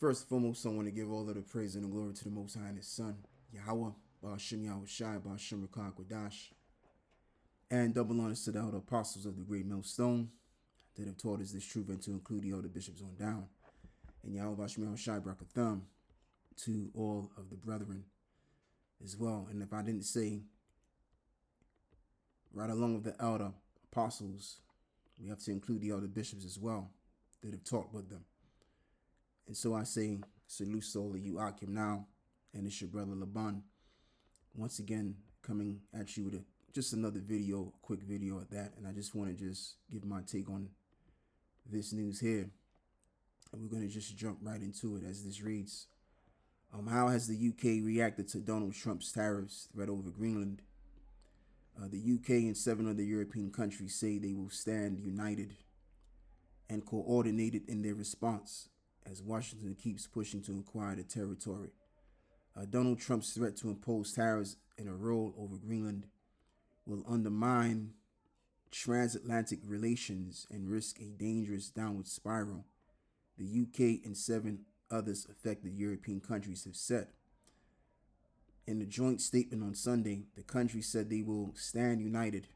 First and foremost, I want to give all of the praise and the glory to the Most High and His Son, Yahweh, Ba'ashem Yahweh Shai, Ba'ashem Rakah Kwadash, and double honors to the elder apostles of the great millstone that have taught us this truth, and to include the elder bishops on down, and Yahweh Ba'ashem Yahweh Shai Brakatham to all of the brethren as well. And if I didn't say, right along with the elder apostles, we have to include the elder bishops as well that have taught with them. And so I say, salute to all of you Akim now, and it's your brother Laban, once again coming at you with just another video, a quick video at that. And I just want to just give my take on this news here, and we're going to just jump right into it as this reads. How has the UK reacted to Donald Trump's tariffs threat over Greenland? The UK and 7 other European countries say they will stand united and coordinated in their response as Washington keeps pushing to acquire the territory. Donald Trump's threat to impose tariffs and a roll over Greenland will undermine transatlantic relations and risk a dangerous downward spiral, the UK and 7 others affected European countries have said. In a joint statement on Sunday, the countries said they will stand united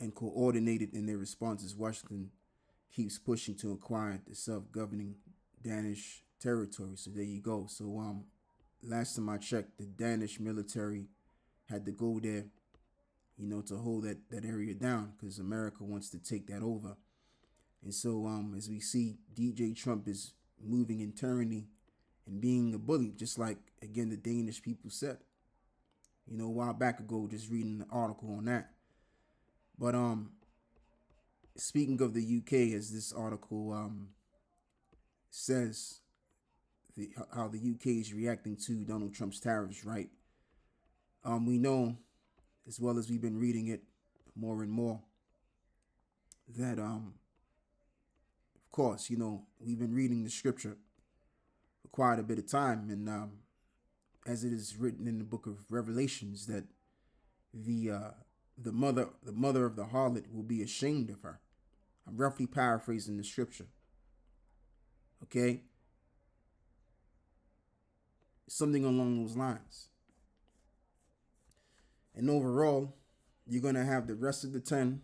and coordinated in their response as Washington keeps pushing to acquire the self-governing Danish territory. So there you go. So last time I checked, the Danish military had to go there, to hold that area down, because America wants to take that over. And so as we see, DJ Trump is moving in tyranny and being a bully, just like, again, the Danish people said, a while back ago, just reading the article on that. But speaking of the UK, as this article says, how the UK is reacting to Donald Trump's tariffs, right? We know, as well as we've been reading it more and more, that of course, we've been reading the scripture for quite a bit of time, and as it is written in the book of Revelations, that the mother of the harlot will be ashamed of her. I'm roughly paraphrasing the scripture. Okay? Something along those lines. And overall, you're going to have the rest of the 10,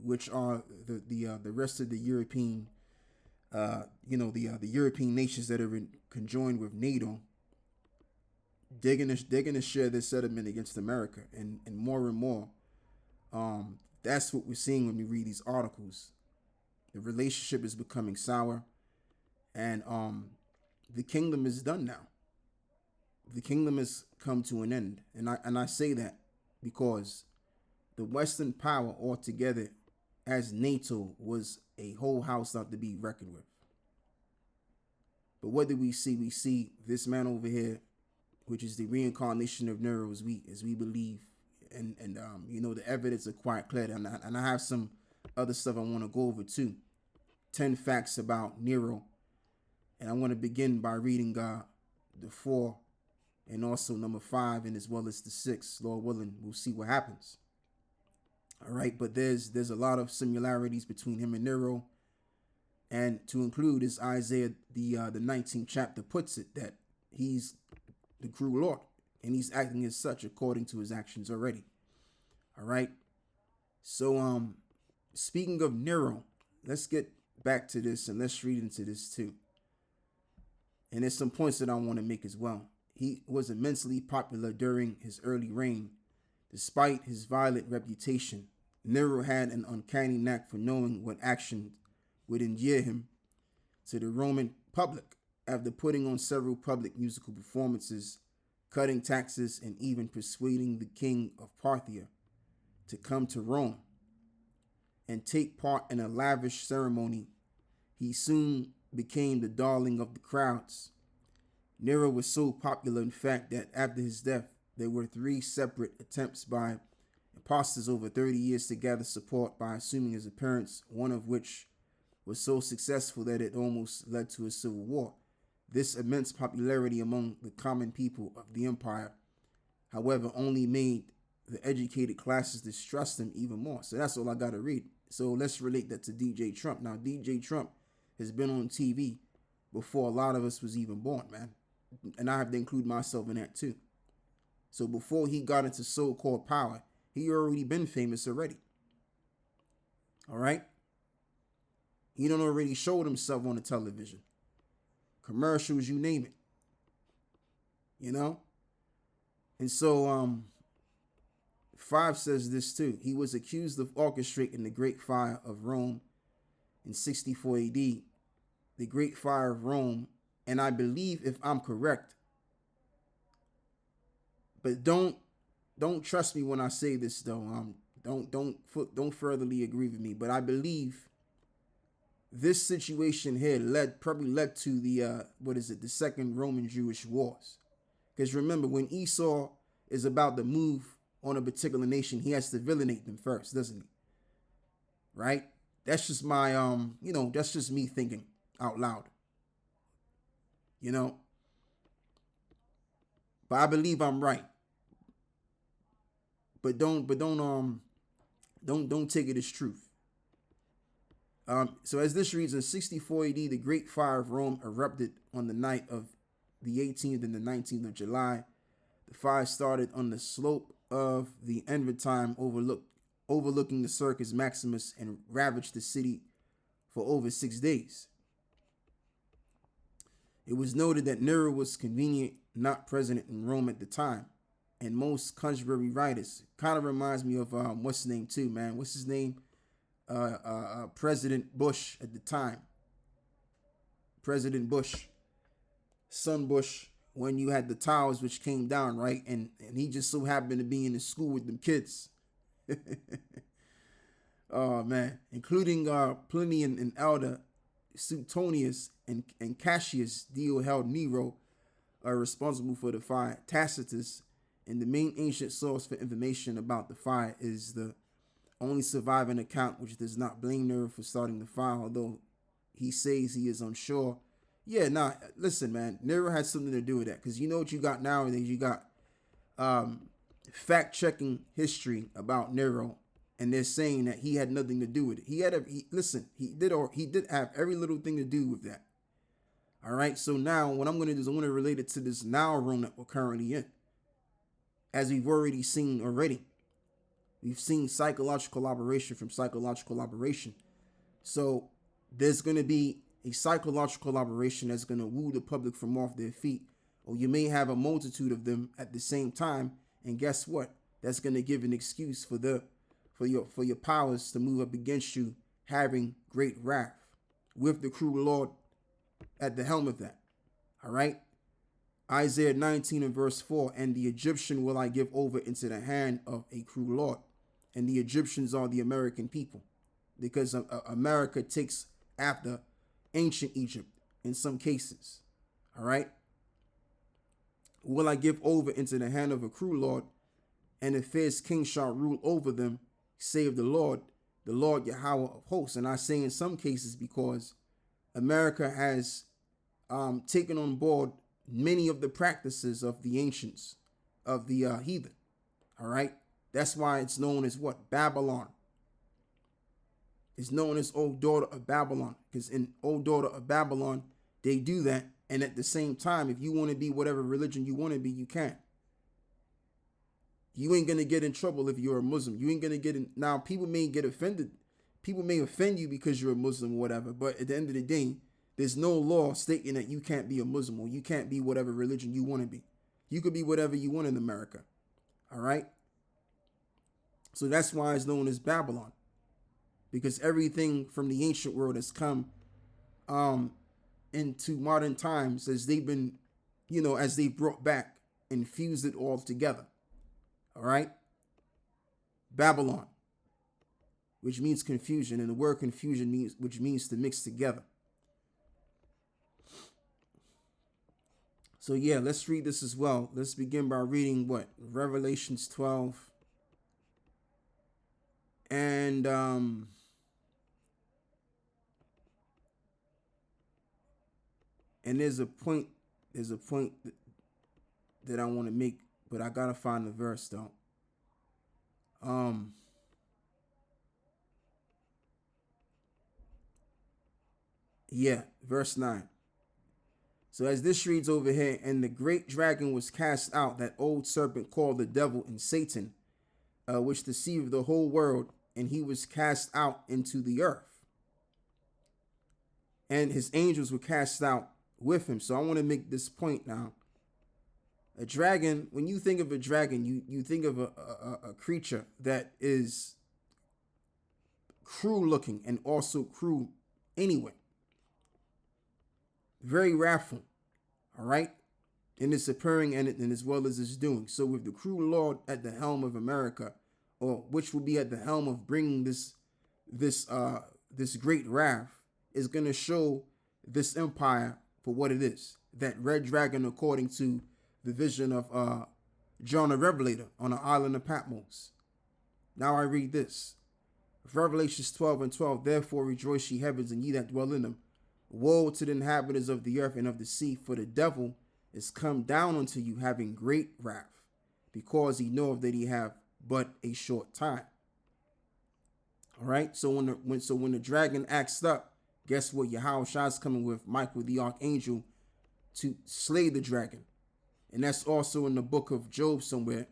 which are the rest of the European, the European nations that are conjoined with NATO. They're gonna share this settlement against America, and more. That's what we're seeing when we read these articles. The relationship is becoming sour, and the kingdom is done now. The kingdom has come to an end, and I say that because the Western power altogether, as NATO, was a whole house not to be reckoned with. But what do we see? We see this man over here, which is the reincarnation of Nero, as we believe, and the evidence are quite clear. And I have some other stuff I want to go over too. 10 facts about Nero, and I want to begin by reading the 4 and also number 5, and as well as the 6. Lord willing, we'll see what happens. All right, but there's a lot of similarities between him and Nero, and to include, as Isaiah the 19th chapter puts it, that he's the cruel Lord, and he's acting as such according to his actions already. All right. So speaking of Nero, let's get back to this and let's read into this too. And there's some points that I want to make as well. He was immensely popular during his early reign. Despite his violent reputation, Nero had an uncanny knack for knowing what action would endear him to the Roman public. After putting on several public musical performances, cutting taxes, and even persuading the king of Parthia to come to Rome and take part in a lavish ceremony, he soon became the darling of the crowds. Nero was so popular, in fact, that after his death, there were 3 separate attempts by impostors over 30 years to gather support by assuming his appearance, one of which was so successful that it almost led to a civil war. This immense popularity among the common people of the empire, however, only made the educated classes distrust him even more. So that's all I got to read. So let's relate that to DJ Trump. Now, DJ Trump has been on TV before a lot of us was even born, man. And I have to include myself in that too. So before he got into so-called power, he already been famous already. All right? He done already showed himself on the television. Commercials, you name it. You know? And so 5 says this too. He was accused of orchestrating the Great Fire of Rome in 64 AD. The Great Fire of Rome, and I believe, if I'm correct, but don't trust me when I say this though. Don't furtherly agree with me, but I believe this situation here probably led to the the Second Roman Jewish Wars. Because remember, when Esau is about to move on a particular nation, he has to villainate them first, doesn't he? Right? That's just my that's just me thinking out loud. You know? But I believe I'm right. But don't take it as truth. So as this reads, in 64 AD, the Great Fire of Rome erupted on the night of the 18th and the 19th of July. The fire started on the slope of the Envertime overlooking the Circus Maximus and ravaged the city for over 6 days. It was noted that Nero was convenient not president in Rome at the time, and most contemporary writers kind of reminds me of what's his name too, man. What's his name? President Bush at the time. President Bush, son Bush, when you had the towers which came down, right? And he just so happened to be in the school with them kids. Oh man, including Pliny and Elder, Suetonius and Cassius Dio held Nero are responsible for the fire. Tacitus, and the main ancient source for information about the fire, is the only surviving account which does not blame Nero for starting the fire, although he says he is unsure. Yeah, listen, man, Nero had something to do with that, because you know what you got nowadays? You got fact-checking history about Nero, and they're saying that he had nothing to do with it. He did have every little thing to do with that. All right, so now what I'm going to do is I'm going to relate it to this now room that we're currently in. As we've already seen already. We've seen psychological operation from psychological operation. So there's going to be a psychological operation that's going to woo the public from off their feet. Or you may have a multitude of them at the same time. And guess what? That's going to give an excuse for your powers to move up against you, having great wrath with the cruel Lord at the helm of that. All right. Isaiah 19 and verse 4, and the Egyptian will I give over into the hand of a cruel Lord. And the Egyptians are the American people, because America takes after ancient Egypt in some cases. All right. Will I give over into the hand of a cruel Lord, and a fierce king shall rule over them, save the Lord Yahweh of hosts. And I say in some cases because America has taken on board many of the practices of the ancients, of the heathen. All right. That's why it's known as what? Babylon. It's known as Old Daughter of Babylon, because in Old Daughter of Babylon, they do that. And at the same time, if you want to be whatever religion you want to be, you can. You ain't going to get in trouble if you're a Muslim. You ain't going to get in. Now, people may get offended. People may offend you because you're a Muslim or whatever. But at the end of the day, there's no law stating that you can't be a Muslim or you can't be whatever religion you want to be. You could be whatever you want in America. All right. So that's why it's known as Babylon, because everything from the ancient world has come into modern times as they've been, as they brought back and fused it all together. All right. Babylon, which means confusion, and the word confusion means to mix together. So yeah, let's read this as well. Let's begin by reading what? Revelations 12. And there's a point that I want to make, but I gotta find the verse though. Yeah, verse 9. So as this reads over here, and the great dragon was cast out, that old serpent called the devil and Satan, which deceived the whole world, and he was cast out into the earth. And his angels were cast out with him. So I want to make this point now. A dragon, when you think of a dragon, you think of a creature that is cruel looking and also cruel anyway. Very wrathful, all right, in its appearing and as well as its doing. So with the cruel Lord at the helm of America, or which will be at the helm of bringing this great wrath, is going to show this empire for what it is. That red dragon, according to the vision of John the Revelator on the island of Patmos. Now I read this. Revelations 12:12. Therefore rejoice, ye heavens, and ye that dwell in them. Woe to the inhabitants of the earth and of the sea, for the devil is come down unto you, having great wrath, because he knoweth that he have but a short time. All right. So when the dragon acts up, guess what? Yahushua coming with Michael the archangel to slay the dragon, and that's also in the book of Job somewhere.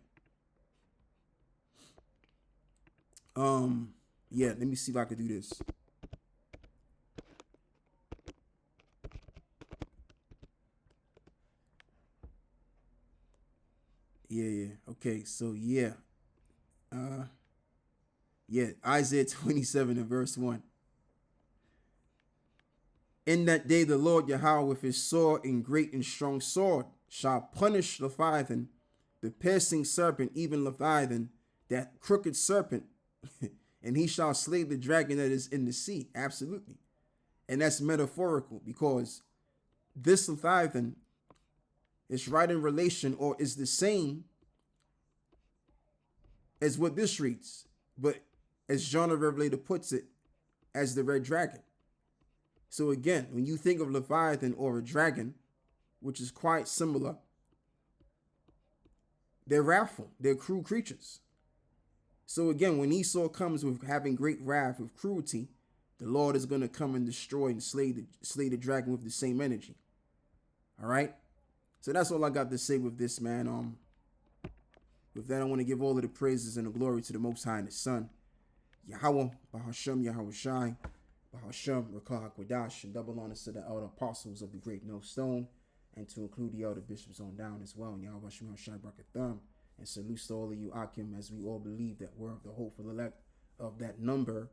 Yeah. Let me see if I could do this. Yeah. Okay. So yeah. Isaiah 27 and verse 1. In that day the Lord Yahweh with his sword and great and strong sword shall punish Leviathan, the piercing serpent, even Leviathan, that crooked serpent, and he shall slay the dragon that is in the sea. Absolutely. And that's metaphorical, because this Leviathan is right in relation, or is the same as what this reads, but as John the Revelator puts it, as the red dragon. So again, when you think of Leviathan or a dragon, which is quite similar, they're wrathful, they're cruel creatures. So again, when Esau comes with having great wrath, with cruelty, the Lord is going to come and destroy and slay the dragon with the same energy. All right. So that's all I got to say with this, man. With that, I want to give all of the praises and the glory to the Most High and His Son, Yahweh, Bahashem, Yahweh Shai, Bahashem, Rakah Kwadash, and double honors to the elder apostles of the great millstone, and to include the elder bishops on down as well, and Yahweh Shemel Shai Brakatham, and salutes to all of you Akim, as we all believe that we're of the hopeful elect of that number,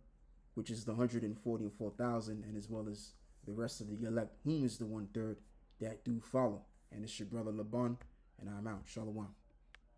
which is the 144,000, and as well as the rest of the elect, whom is the 1/3 that do follow. And it's your brother Laban, and I'm out. Shalom.